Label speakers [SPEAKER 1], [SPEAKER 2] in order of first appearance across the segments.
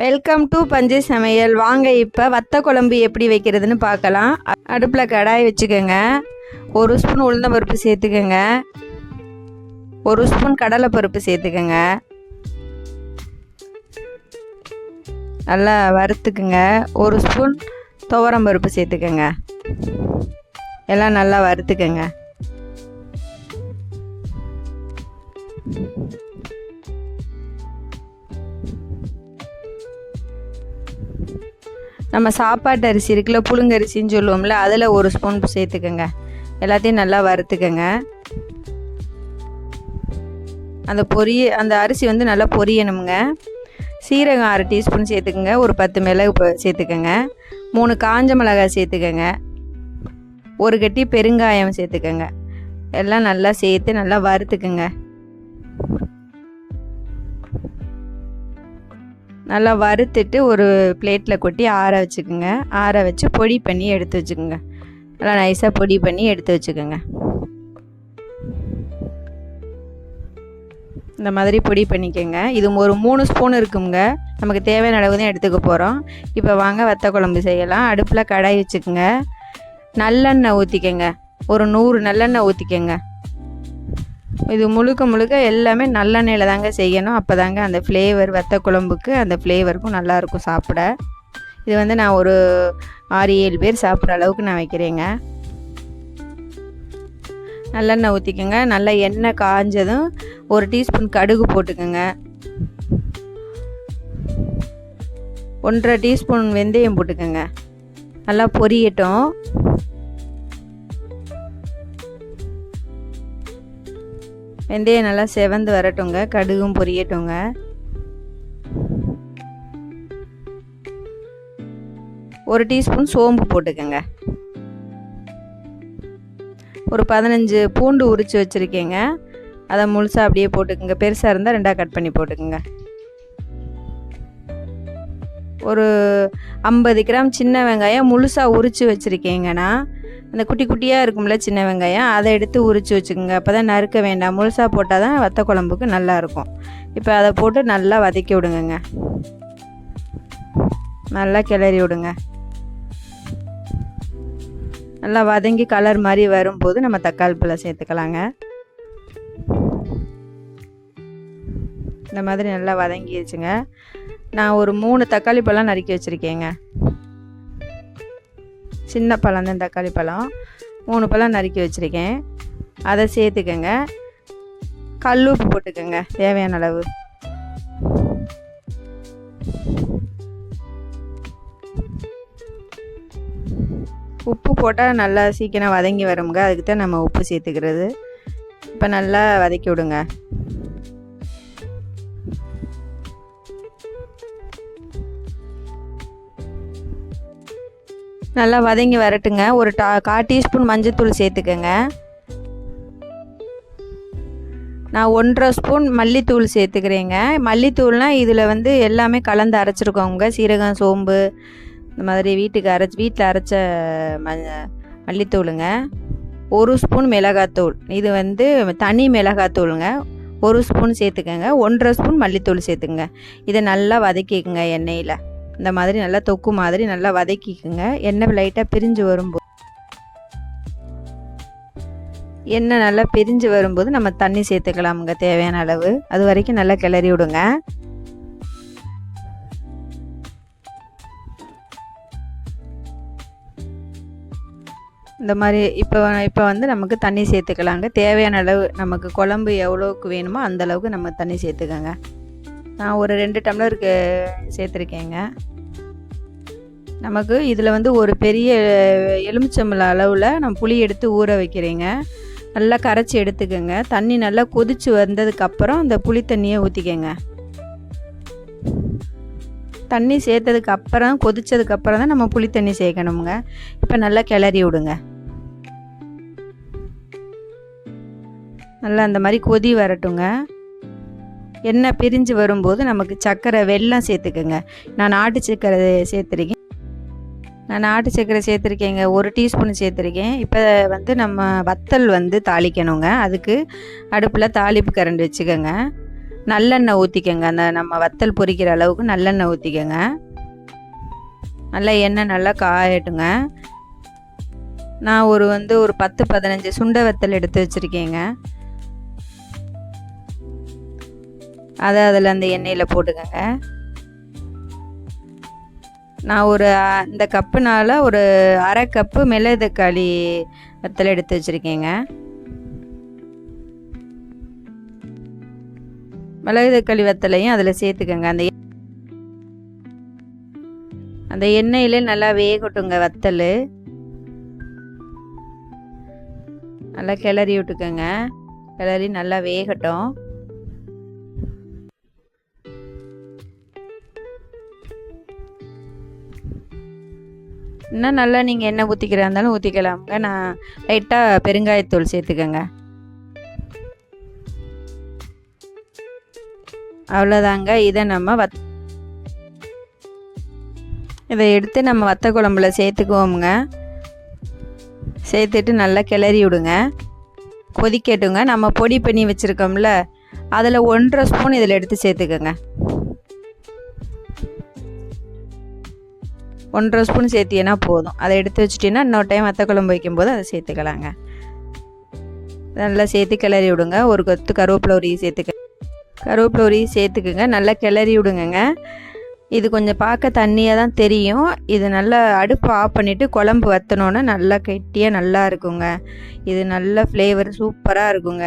[SPEAKER 1] Welcome to பஞ்சு சமையல். வாங்க இப்போ வத்த குழம்பு எப்படி வைக்கிறதுன்னு பார்க்கலாம். அடுப்பில் கடாய் வச்சுக்கோங்க. 1 ஸ்பூன் உளுந்தம்பருப்பு சேர்த்துக்கோங்க. 1 ஸ்பூன் கடலைப்பருப்பு சேர்த்துக்கோங்க. நல்லா வறுத்துக்குங்க. 1 ஸ்பூன் துவரம்பருப்பு சேர்த்துக்கோங்க. எல்லாம் நல்லா வறுத்துக்கோங்க. நம்ம சாப்பாட்டு அரிசி இருக்குல்ல, புழுங்கரிசின்னு சொல்லுவோம்ல, அதில் 1 ஸ்பூன் சேர்த்துக்கோங்க. எல்லாத்தையும் நல்லா வறுத்துக்கோங்க. அந்த அரிசி வந்து நல்லா பொரியணுங்க. சீரகம் 1/2 டீஸ்பூன் சேர்த்துக்கோங்க. ஒரு 10 மிளகு சேர்த்துக்கோங்க. 3 காஞ்ச மிளகாய் சேர்த்துக்கோங்க. 1 கட்டி பெருங்காயம் சேர்த்துக்கோங்க. எல்லாம் நல்லா சேர்த்து நல்லா வறுத்துக்குங்க. நல்லா வறுத்துட்டு ஒரு பிளேட்டில் கொட்டி ஆற வச்சுக்கோங்க. ஆற வச்சு பொடி பண்ணி எடுத்து வச்சுக்கோங்க. நல்லா நைஸாக பொடி பண்ணி எடுத்து வச்சுக்கோங்க. இந்த மாதிரி பொடி பண்ணிக்கோங்க. இது ஒரு 3 ஸ்பூன் இருக்குங்க. நமக்கு தேவையான அளவு தான் எடுத்துக்க போகிறோம். இப்போ வாங்க வத்த குழம்பு செய்யலாம். அடுப்பில் கடாய் வச்சுக்கோங்க. நல்லெண்ணெய் ஊற்றிக்கோங்க. ஒரு 100 நல்லெண்ணெய் ஊற்றிக்கோங்க. இது முழுக்க எல்லாமே நல்லெண்ணெயில் தாங்க செய்யணும். அப்போ தாங்க அந்த ஃப்ளேவர், வத்த குழம்புக்கு அந்த ஃப்ளேவருக்கும் நல்லாயிருக்கும் சாப்பிட. இது வந்து நான் ஒரு 6-7 பேர் சாப்பிட்ற அளவுக்கு நான் வைக்கிறேங்க. நல்லெண்ணெய் ஊற்றிக்கோங்க. நல்லா எண்ணெய் காஞ்சதும் 1 டீஸ்பூன் கடுகு போட்டுக்கோங்க. 1/2 டீஸ்பூன் வெந்தயம் போட்டுக்கோங்க. நல்லா பொரியட்டும். வெந்தயம் நல்லா செவந்து வரட்டுங்க. கடுகும் பொரியட்டுங்க. ஒரு டீஸ்பூன் சோம்பு போட்டுக்கோங்க. ஒரு 15 பூண்டு உரித்து வச்சுருக்கேங்க. அதை முழுசாக அப்படியே போட்டுக்கோங்க. பெருசாக இருந்தால் 2ஆக கட் பண்ணி போட்டுக்கோங்க. ஒரு 50 கிராம் சின்ன வெங்காயம் முழுசாக உரித்து வச்சுருக்கேங்கண்ணா. அந்த குட்டி குட்டியாக இருக்கும்ல சின்ன வெங்காயம், அதை எடுத்து உரித்து வச்சுக்கோங்க. அப்போ தான் நறுக்க வேண்டாம். முழுசாக போட்டால் தான் வத்த குழம்புக்கு நல்லாயிருக்கும். இப்போ அதை போட்டு நல்லா வதக்கி விடுங்க. நல்லா கிளறி விடுங்க. நல்லா வதங்கி கலர் மாதிரி வரும்போது நம்ம தக்காளி பழம் சேர்த்துக்கலாங்க. இந்த மாதிரி நல்லா வதங்கிடுச்சுங்க. நான் ஒரு 3 தக்காளி பழம் நறுக்கி வச்சுருக்கேங்க. சின்ன பழம் தான் தக்காளி பழம். 3 பழம் நறுக்கி வச்சுருக்கேன். அதை சேர்த்துக்கங்க. கல் உப்பு போட்டுக்கோங்க தேவையான அளவு. உப்பு போட்டால் நல்லா சீக்கிரம் வதங்கி வருங்க. அதுக்கு தான் நம்ம உப்பு சேர்த்துக்கிறது. இப்போ நல்லா வதக்கி விடுங்க. நல்லா வதங்கி வரட்டுங்க. ஒரு 1/4 டீஸ்பூன் மஞ்சள்தூள் சேர்த்துக்கோங்க. நான் 1/2 ஸ்பூன் மல்லித்தூள் சேர்த்துக்கிறேங்க. மல்லித்தூள்னால் இதில் வந்து எல்லாமே கலந்து அரைச்சிருக்கோங்க. சீரகம், சோம்பு, இந்த மாதிரி வீட்டில் அரைச்ச மல்லித்தூளுங்க. 1 ஸ்பூன் மிளகாத்தூள். இது வந்து தனி மிளகாத்தூளுங்க. 1 ஸ்பூன் சேர்த்துக்கோங்க. 1/2 ஸ்பூன் மல்லித்தூள் சேர்த்துங்க. இதை நல்லா வதக்கிக்குங்க எண்ணெயில். இந்த மாதிரி நல்லா தொக்கு மாதிரி நல்லா வதக்கிக்குங்க. எண்ணெய் லைட்டாக பிரிஞ்சு வரும்போது நம்ம தண்ணி சேர்த்துக்கலாமுங்க தேவையான அளவு. அது வரைக்கும் நல்லா கிளறி விடுங்க. இந்த மாதிரி இப்போ வந்து நமக்கு தண்ணி சேர்த்துக்கலாங்க. தேவையான அளவு நமக்கு குழம்பு எவ்வளோக்கு வேணுமோ அந்த அளவுக்கு நம்ம தண்ணி சேர்த்துக்கோங்க. நான் ஒரு 2 டம்ளருக்கு சேர்த்துருக்கேங்க. நமக்கு இதில் வந்து ஒரு பெரிய எலுமிச்சம்பழம் அளவில் நான் புளி எடுத்து ஊற வைக்கிறேங்க. நல்லா கரைச்சி எடுத்துக்கோங்க. தண்ணி நல்லா கொதித்து வந்ததுக்கப்புறம் அந்த புளி தண்ணியை ஊற்றிக்கங்க. தண்ணி சேர்த்ததுக்கப்புறம் கொதித்ததுக்கப்புறம் தான் நம்ம புளி தண்ணி சேர்க்கணுங்க. இப்போ நல்லா கிளறி விடுங்க. நல்லா அந்த மாதிரி கொதி வரட்டுங்க. எண்ணெய் பிரிஞ்சு வரும்போது நமக்கு சர்க்கரை, வெல்லம் சேர்த்துக்கோங்க. நான் நாட்டு சர்க்கரை சேர்த்துருக்கேங்க. 1 டீஸ்பூன் சேர்த்துருக்கேன். இப்போ வந்து நம்ம வத்தல் வந்து தாளிக்கணுங்க. அதுக்கு அடுப்பில் தாளிப்பு கரண்டி வச்சுக்கோங்க. நல்லெண்ணெய் ஊற்றிக்கங்க. அந்த நம்ம வத்தல் பொரிக்கிற அளவுக்கு நல்லெண்ணெய் ஊற்றிக்கங்க. நல்லா எண்ணெய் நல்லா காயட்டுங்க. நான் ஒரு 10-15 சுண்டை வத்தல் எடுத்து வச்சுருக்கேங்க. அதை அதில் அந்த எண்ணெயில் போட்டுக்கங்க. நான் இந்த கப்புனால் ஒரு அரை கப்பு மிளகு தக்காளி வத்தல் எடுத்து வச்சுருக்கேங்க. மிளகு தக்காளி வத்தலையும் அதில் சேர்த்துக்கங்க. அந்த எண்ணெயிலே நல்லா வேகட்டுங்க வத்தல். நல்லா கிளறி விட்டுக்கோங்க. கிளறி நல்லா வேகட்டும். இன்னும் நல்லா நீங்கள் எண்ணெய் ஊற்றிக்கிறா இருந்தாலும் ஊற்றிக்கலாமுங்க. நான் லைட்டாக பெருங்காயத்தூள் சேர்த்துக்கோங்க. அவ்வளோதாங்க. இதை எடுத்து நம்ம வத்த குழம்புல சேர்த்துக்குவோமுங்க. சேர்த்துட்டு நல்லா கிளறி விடுங்க. கொதிக்கட்டுங்க. நம்ம பொடி பண்ணி வச்சுருக்கோம்ல, அதில் 1.5 ஸ்பூன் இதில் எடுத்து சேர்த்துக்கோங்க. 1.5 ஸ்பூன் சேர்த்தினா போதும். அதை எடுத்து வச்சுட்டிங்கன்னா இன்னொரு டைம் வத்த குழம்பு வைக்கும்போது அதை சேர்த்துக்கலாங்க. நல்லா சேர்த்து கிளறி விடுங்க. ஒரு கொத்து கருவேப்பிலை உருவி சேர்த்துக்குங்க. நல்லா கிளறி விடுங்க. இது கொஞ்சம் பார்க்க தண்ணியாக தான் தெரியும். இது நல்லா அடுப்பு ஆஃப் பண்ணிவிட்டு குழம்பு வற்றினோன்னே நல்லா கெட்டியாக நல்லா இருக்குங்க. இது நல்ல ஃப்ளேவர் சூப்பராக இருக்குங்க.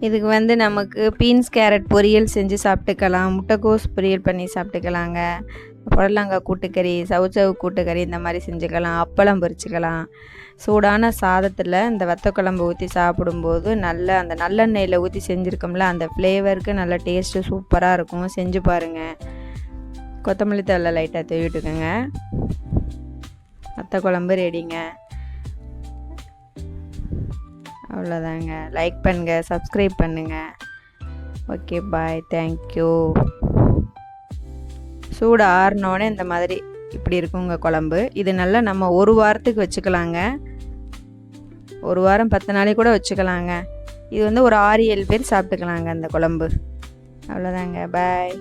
[SPEAKER 1] இதுக்கு நமக்கு பீன்ஸ் கேரட் பொரியல் செஞ்சு சாப்பிட்டுக்கலாம். முட்டைக்கோஸ் பொரியல் பண்ணி சாப்பிட்டுக்கலாங்க. புடலங்காய் கூட்டுக்கறி, சவுச்சவு கூட்டுக்கறி இந்த மாதிரி செஞ்சுக்கலாம். அப்பளம் பொரிச்சிக்கலாம். சூடான சாதத்தில் இந்த வத்த குழம்பு ஊற்றி சாப்பிடும்போது அந்த நல்லெண்ணெயில் ஊற்றி செஞ்சுருக்கோம்ல, அந்த ஃப்ளேவருக்கு நல்ல டேஸ்ட்டு சூப்பராக இருக்கும். செஞ்சு பாருங்கள். கொத்தமல்லி தழை லைட்டாக தூவிட்டுக்கோங்க. வத்த குழம்பு ரெடிங்க. அவ்வளோதாங்க. லைக் பண்ணுங்கள், சப்ஸ்கிரைப் பண்ணுங்கள். ஓகே, பாய், தேங்க்யூ. சூடு ஆறினோடனே இந்த மாதிரி இப்படி இருக்குங்க குழம்பு. இது நல்லா நம்ம 1 வாரத்துக்கு வச்சுக்கலாங்க. 1 வாரம் 10 நாளைக்கு கூட வச்சுக்கலாங்க. இது ஒரு 6-7 பேர் சாப்பிட்டுக்கலாங்க அந்த குழம்பு. அவ்வளோதாங்க. பாய்.